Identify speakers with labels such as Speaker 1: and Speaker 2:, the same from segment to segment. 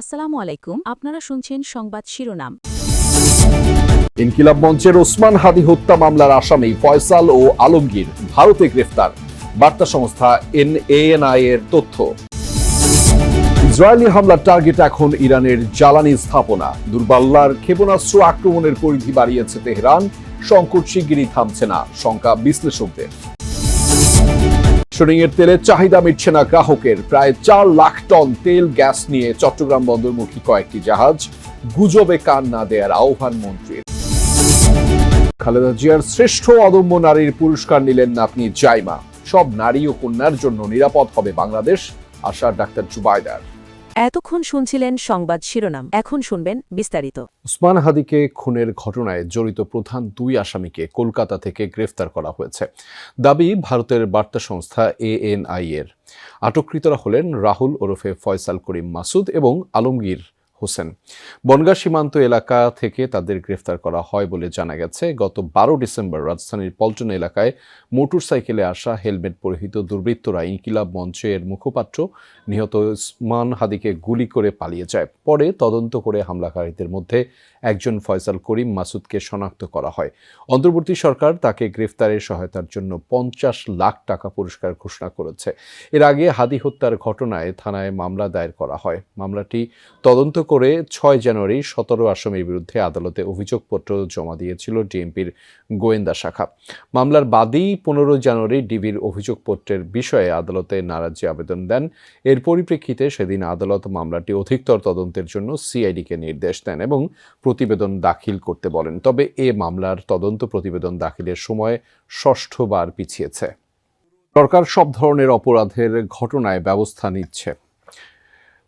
Speaker 1: আসসালামু আলাইকুম, আপনারা শুনছেন সংবাদ শিরোনাম।
Speaker 2: ইনকিলাব মঞ্চের ওসমান হাদি হত্যা মামলার আসামি ফয়সাল ও আলমগীর ভারতে গ্রেফতার, বার্তা সংস্থা এএনআই এর তথ্য। ইসরায়েলি হামলার টার্গেট এখন ইরানের জ্বালানি স্থাপনা। দূরপাল্লার ক্ষেপণাস্ত্র আক্রমণের পরিধি বাড়িয়েছে তেহরান, সংকট শিগগিরই থামছে না, শঙ্কা বিশ্লেষকদের। এর তেলের চাহিদা মিটছে না গ্রাহকের। প্রায় 4 লাখ টন তেল গ্যাস নিয়ে চট্টগ্রাম বন্দরমুখী কয়েকটি জাহাজ, গুজবে কান না দেয়ার আহ্বান মন্ত্রীর। খালেদা জিয়ার শ্রেষ্ঠ অদম্য নারীর পুরস্কার নিলেন নাতনি জাইমা। সব নারী ও কন্যার জন্য নিরাপদ হবে বাংলাদেশ, আশা ডাক্তার জুবাইদার।
Speaker 1: এতক্ষণ শুনছিলেন সংবাদ শিরোনাম, এখন শুনবেন বিস্তারিত।
Speaker 2: ওসমান হাদিকে খুনের ঘটনায় জড়িত প্রধান 2 আসামিকে কলকাতা থেকে গ্রেফতার করা হয়েছে, দাবি ভারতের বার্তা সংস্থা এএনআই এর। আটককৃতরা হলেন রাহুল ওরফে ফয়সাল করিম মাসুদ এবং আলমগীর হোসেন। বনগাঁ সীমান্ত এলাকা থেকে তাদের গ্রেফতার করা হয় বলে জানা গেছে। গত 12 ডিসেম্বর রাজধানীর পল্টন এলাকায় মোটরসাইকেলে আসা হেলমেট পরিহিত দুর্বৃত্তরা ইনকিলাব মঞ্চের মুখপাত্র নিহত ওসমান হাদিকে গুলি করে পালিয়ে যায়। পরে তদন্ত করে হামলাকারীদের মধ্যে একজন ফয়সাল করিম মাসুদকে শনাক্ত করা হয়। অন্তর্বর্তী সরকার তাকে গ্রেফতারের সহায়তার জন্য 50 লাখ টাকা পুরস্কার ঘোষণা করেছে। এর আগে হাদি হত্যার ঘটনায় থানায় মামলা দায়ের করা হয়। মামলাটি তদন্ত করে 6 জানুয়ারি 17 আসামির বিরুদ্ধে আদালতে অভিযোগপত্র জমা দিয়েছিল ডিএমপির গোয়েন্দা শাখা। মামলার বাদী 15 জানুয়ারি ডিবির অভিযোগপত্রের বিষয়ে আদালতে নারাজি আবেদন দেন। এর পরিপ্রেক্ষিতে সেদিন আদালত মামলাটি অধিকতর তদন্তের জন্য সিআইডিকে নির্দেশ দেন এবং প্রতিবেদন দাখিল করতে বলেন। তবে এ মামলার তদন্ত প্রতিবেদন দাখিলের সময় 6বার পিছিয়েছে। সরকার সব ধরনের অপরাধের ঘটনায় ব্যবস্থা নিচ্ছে,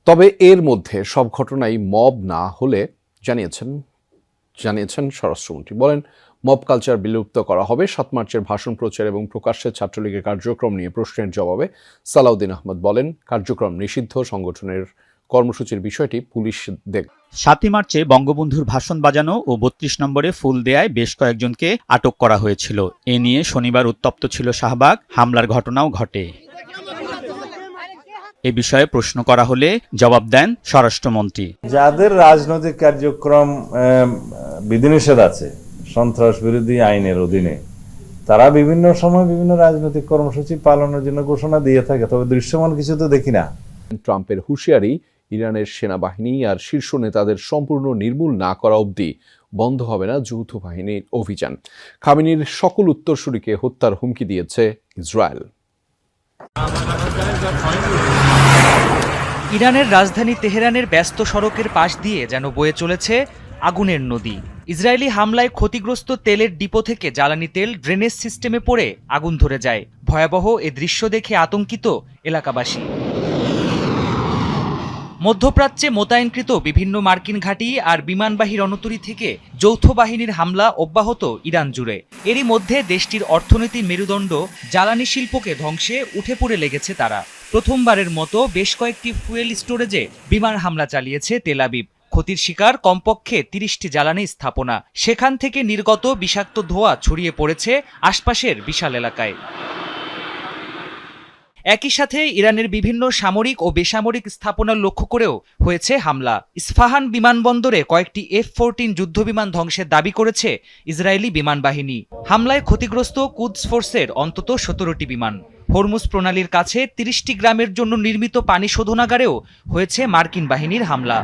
Speaker 2: তবে এর মধ্যে সব ঘটনাই মব না হলে জানিয়েছেন স্বরাষ্ট্রমন্ত্রী। বলেন, মব কালচার বিলুপ্ত করা হবে। 7 মার্চের ভাষণ প্রচার এবং প্রকাশ্যে ছাত্রলীগের কার্যক্রম নিয়ে প্রশ্নের জবাবে সালাউদ্দিন আহমদ বলেন, কার্যক্রম নিষিদ্ধ, সংগঠনের কর্মসূচির বিষয়টি পুলিশ দেখবে।
Speaker 3: 7 মার্চে বঙ্গবন্ধুর ভাষণ বাজানো ও 32 নম্বরে ফুল দেয়ায় বেশ কয়েকজনকে আটক করা হয়েছিল। এ নিয়ে শনিবার উত্তপ্ত ছিল শাহবাগ, হামলার ঘটনাও ঘটে। এ বিষয়ে প্রশ্ন করা হলে জবাব দেন স্বরাষ্ট্রমন্ত্রী,
Speaker 4: যাদের রাজনৈতিক কার্যক্রম বিধিনিষেধ আছে সন্ত্রাস বিরোধী আইনের অধীনে, তারা বিভিন্ন সময় বিভিন্ন রাজনৈতিক কর্মসূচি পালনের জন্য ঘোষণা দিয়ে থাকে, তবে দৃশ্যমান কিছু তো দেখি না।
Speaker 2: ট্রাম্পের হুঁশিয়ারি, ইরানের সেনাবাহিনী আর শীর্ষ নেতাদের সম্পূর্ণ নির্মূল না করা অবধি বন্ধ হবে না যৌথ বাহিনীর অভিযান। খামেনির সকল উত্তরসূরিকে হত্যার হুমকি দিয়েছে ইসরায়েল।
Speaker 5: ইরানের রাজধানী তেহরানের ব্যস্ত সড়কের পাশ দিয়ে যেন বয়ে চলেছে আগুনের নদী। ইসরায়েলি হামলায় ক্ষতিগ্রস্ত তেলের ডিপো থেকে জ্বালানি তেল ড্রেনেজ সিস্টেমে পড়ে আগুন ধরে যায়। ভয়াবহ এ দৃশ্য দেখে আতঙ্কিত এলাকাবাসী। মধ্যপ্রাচ্যে মোতায়েনকৃত বিভিন্ন মার্কিন ঘাঁটি আর বিমানবাহী রণতরী থেকে যৌথ বাহিনীর হামলা অব্যাহত ইরান জুড়ে। এরই মধ্যে দেশটির অর্থনীতির মেরুদণ্ড জ্বালানি শিল্পকে ধ্বংসে উঠে পড়ে লেগেছে তারা। প্রথমবারের মতো বেশ কয়েকটি ফুয়েল স্টোরেজে বিমান হামলা চালিয়েছে তেল আবিব। ক্ষতির শিকার কমপক্ষে 30টি জ্বালানি স্থাপনা। সেখান থেকে নির্গত বিষাক্ত ধোঁয়া ছড়িয়ে পড়েছে আশপাশের বিশাল এলাকায়। একই সাথে ইরানের বিভিন্ন সামরিক ও বেসামরিক স্থাপনা লক্ষ্য করেও হয়েছে হামলা। ইস্পাহান বিমানবন্দরে কয়েকটি F-14 যুদ্ধবিমান ধ্বংসের দাবি করেছে ইসরায়েলি বিমান বাহিনী। হামলায় ক্ষতিগ্রস্ত কুদস ফোর্সের অন্তত 17টি বিমান। হরমুজ প্রণালীর কাছে 30টি গ্রামের জন্য নির্মিত পানি শোধনাগারেও হয়েছে মার্কিন বাহিনীর হামলা।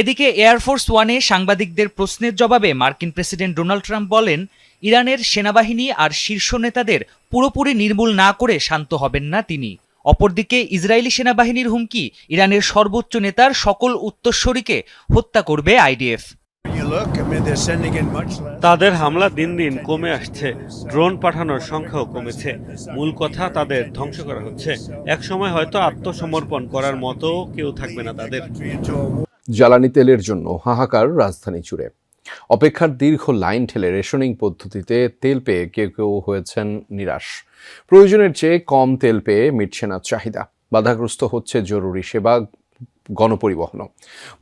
Speaker 5: এদিকে এয়ারফোর্স ওয়ানে সাংবাদিকদের প্রশ্নের জবাবে মার্কিন প্রেসিডেন্ট ডোনাল্ড ট্রাম্প বলেন, ইরানের সেনাবাহিনী আর শীর্ষ নেতাদের পুরোপুরি নির্মূল না করে শান্ত হবেন না তিনি। অপরদিকে ইসরায়েলি সেনাবাহিনীর হুমকি, ইরানের সর্বোচ্চ নেতার সকল উত্তরসূরিকে হত্যা করবে আইডিএফ।
Speaker 6: তাদের হামলা দিন দিন কমে আসছে, ড্রোন পাঠানোর সংখ্যাও কমেছে। মূল কথা, তাদের ধ্বংস করা হচ্ছে। একসময় হয়তো আত্মসমর্পণ করার মতো কেউ থাকবে না তাদের।
Speaker 2: জ্বালানি তেলের জন্য হাহাকার রাজধানী জুড়ে। অপেক্ষার দীর্ঘ লাইন ঠেলে রেশনিং পদ্ধতিতে তেল পেয়ে কেউ কেউ হয়েছেন নিরাশ। প্রয়োজনের চেয়ে কম তেল পেয়ে মিটছে না চাহিদা। বাধাগ্রস্ত হচ্ছে জরুরি সেবা, গণপরিবহনও।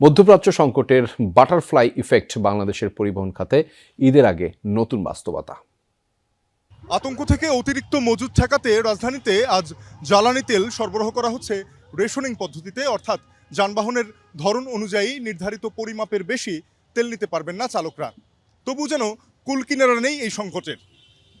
Speaker 2: মধ্যপ্রাচ্য সংকটের বাটারফ্লাই ইফেক্ট বাংলাদেশের পরিবহন খাতে ঈদের আগে নতুন বাস্তবতা।
Speaker 7: আতঙ্ক থেকে অতিরিক্ত মজুদ ঠেকাতে রাজধানীতে আজ জ্বালানি তেল সরবরাহ করা হচ্ছে রেশনিং পদ্ধতিতে, অর্থাৎ যানবাহনের ধরন অনুযায়ী নির্ধারিত পরিমাপের বেশি তেল নিতে পারবেন না চালকরা। তবু যেন কুল কিনারা নেই এই সংকটের।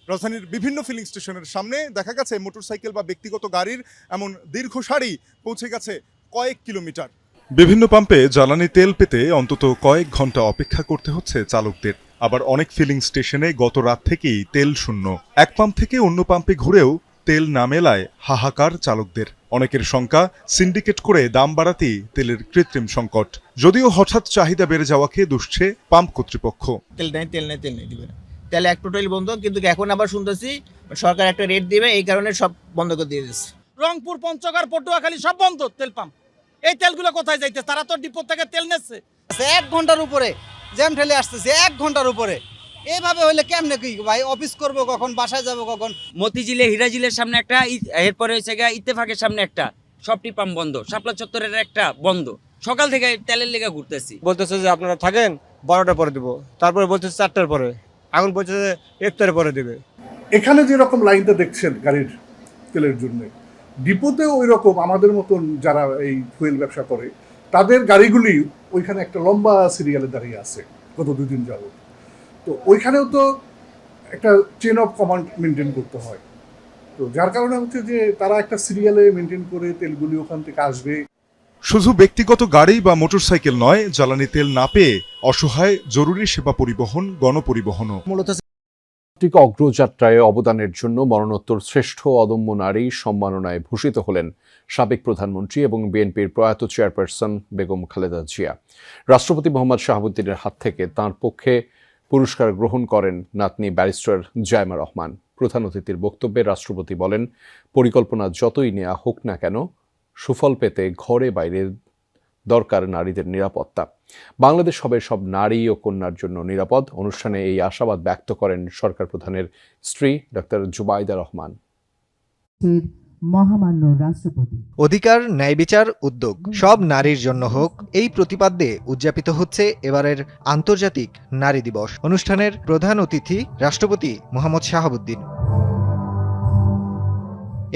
Speaker 7: রাজধানীর বিভিন্ন ফিলিং স্টেশনের সামনে দেখা গেছে মোটরসাইকেল বা ব্যক্তিগত গাড়ির এমন দীর্ঘ সারি পৌঁছে গেছে কয়েক কিলোমিটার। বিভিন্ন পাম্পে জ্বালানি তেল পেতে অন্তত কয়েক ঘন্টা অপেক্ষা করতে হচ্ছে চালকদের। আবার অনেক ফিলিং স্টেশনে গত রাত থেকেই তেল শূন্য। এক পাম্প থেকে অন্য পাম্পে ঘুরেও তেল না মেলায় হাহাকার চালকদের। অনেকের শঙ্কা, সিন্ডিকেট করে দাম বাড়াতেই তেলের কৃত্রিম সংকট। যদিও হঠাৎ চাহিদা বেড়ে যাওয়াকে দুষছে পাম্প কর্তৃপক্ষ।
Speaker 8: তেল নেই দিবে না, তেল এক টোটাল বন্ধ। কিন্তু এখন আবার শুনতেছি সরকার একটা রেট দিবে, এই কারণে সব বন্ধ করে দিয়ে দিচ্ছে।
Speaker 9: রংপুর, পঞ্চগড়, পটুয়াখালী সব বন্ধ তেল পাম্প। এই তেলগুলো কোথায় যাইতে? তারা তো ডিপো থেকে তেল নিচ্ছে।
Speaker 10: 1 ঘন্টার উপরে জ্যাম ঠেলে আসতেছে, 1 ঘন্টার উপরে। এইভাবে হইলে কেমনে কি ভাই, অফিস করবো কখন, বাসায় যাবো কখন?
Speaker 11: মতিঝিলে হিরাজিলের সামনে একটা, এরপরে হয়েছে ইত্তেফাকের সামনে একটা, সবটি পাম্প বন্ধ। শাপলা চত্বরের একটা বন্ধ। সকাল থেকে তেলের লেগে ঘুরতেছি।
Speaker 12: বলতেছে যে আপনারা থাকেন 12টার পরে দিব, তারপরে বলতেছে 4টার পরে, এখন বলতেছে 1টার পরে দেবে।
Speaker 13: এখানে যেরকম লাইনটা দেখছেন গাড়ির তেলের জন্য, ডিপোতেও ওই রকম আমাদের মতন যারা এই ফুয়েল ব্যবসা করে তাদের গাড়িগুলি ওইখানে একটা লম্বা সিরিয়ালে দাঁড়িয়ে আছে গত 2 দিন যাবত। তো ওইখানেও তো একটা চেন অফ কমান্ড মেনটেন করতে হয়। তো যার কারণে হচ্ছে যে তারা একটা সিরিয়ালে মেনটেন করে তেলগুলি ওখান থেকে আসবে।
Speaker 7: শুধু ব্যক্তিগত গাড়ি বা মোটরসাইকেল নয়, জ্বালানি তেল না পেয়ে অসহায় জরুরি সেবা পরিবহন, গণপরিবহনও।
Speaker 10: মূলত
Speaker 2: অগ্রযাত্রায় অবদানের জন্য মরণোত্তর শ্রেষ্ঠ অদম্য নারী সম্মাননায় ভূষিত হলেন সাবেক প্রধানমন্ত্রী এবং বিএনপির প্রয়াত চেয়ারপারসন বেগম খালেদা জিয়া। রাষ্ট্রপতি মোহাম্মদ শাহাবুদ্দিনের হাত থেকে তাঁর পক্ষে পুরস্কার গ্রহণ করেন নাতনি ব্যারিস্টার জায়মা রহমান। প্রধান অতিথির বক্তব্যে রাষ্ট্রপতি বলেন, পরিকল্পনা যতই নেওয়া হোক না কেন, সুফল পেতে ঘরে বাইরে দরকার নারীদের নিরাপত্তা। বাংলাদেশ হবে সব নারী ও কন্যার জন্য নিরাপদ। অনুষ্ঠানে এই আশাবাদ ব্যক্ত করেন সরকার প্রধানের স্ত্রী ডক্টর জুবাইদা রহমান।
Speaker 14: মহামান্য রাষ্ট্রপতি।
Speaker 15: অধিকার, ন্যায় বিচার, উদ্যোগ সব নারীর জন্য হোক, এই প্রতিপাদ্যে উদযাপিত হচ্ছে এবারের আন্তর্জাতিক নারী দিবস। অনুষ্ঠানের প্রধান অতিথি রাষ্ট্রপতি মোহাম্মদ শাহাবুদ্দিন।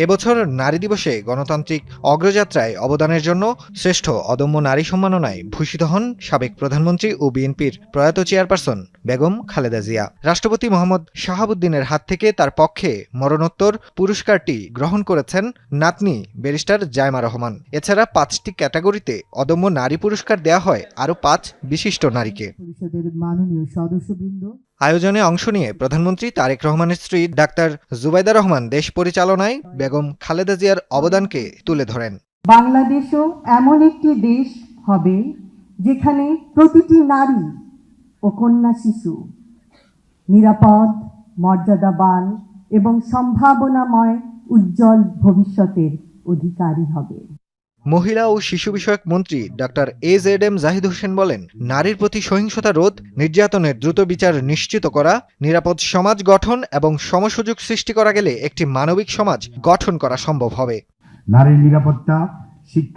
Speaker 15: এবছর নারী দিবসে গণতান্ত্রিক অগ্রযাত্রায় অবদানের জন্য শ্রেষ্ঠ অদম্য নারী সম্মাননায় ভূষিত হন সাবেক প্রধানমন্ত্রী ও বিএনপির প্রয়াত চেয়ারপারসন বেগম খালেদা জিয়া। রাষ্ট্রপতি মোহাম্মদ শাহাবুদ্দিনের হাত থেকে তার পক্ষে মরণোত্তর পুরস্কারটি গ্রহণ করেছেন নাতনি ব্যারিস্টার জায়মা রহমান। এছাড়া 5টি ক্যাটাগরিতে অদম্য নারী পুরস্কার দেয়া হয় আরও 5 বিশিষ্ট নারীকে।
Speaker 14: পরিষদের মাননীয় সদস্যবৃন্দ।
Speaker 15: আয়োজনে অংশ নিয়ে প্রধানমন্ত্রী তারেক রহমানের স্ত্রী ডাক্তার জুবাইদা রহমান দেশ পরিচালনায় বেগম খালেদা জিয়ার অবদানকে তুলে ধরেন।
Speaker 14: বাংলাদেশও এমন একটি দেশ হবে যেখানে প্রতিটি নারী ও কন্যা শিশু নিরাপদ, মর্যাদাবান এবং সম্ভাবনাময় উজ্জ্বল ভবিষ্যতের অধিকারী হবে।
Speaker 15: মহিলা ও শিশু বিষয়ক মন্ত্রী ডাক্তার AZM জাহিদ হোসেন বলেন, নারীর প্রতি সহিংসতা রোধ, নির্যাতনের দ্রুত বিচার নিশ্চিত করা, নিরাপদ সমাজ গঠন এবং সমসুযোগ সৃষ্টি করা গেলে একটি মানবিক সমাজ গঠন করা সম্ভব হবে।
Speaker 14: নারীর নিরাপত্তা, শিক্ষা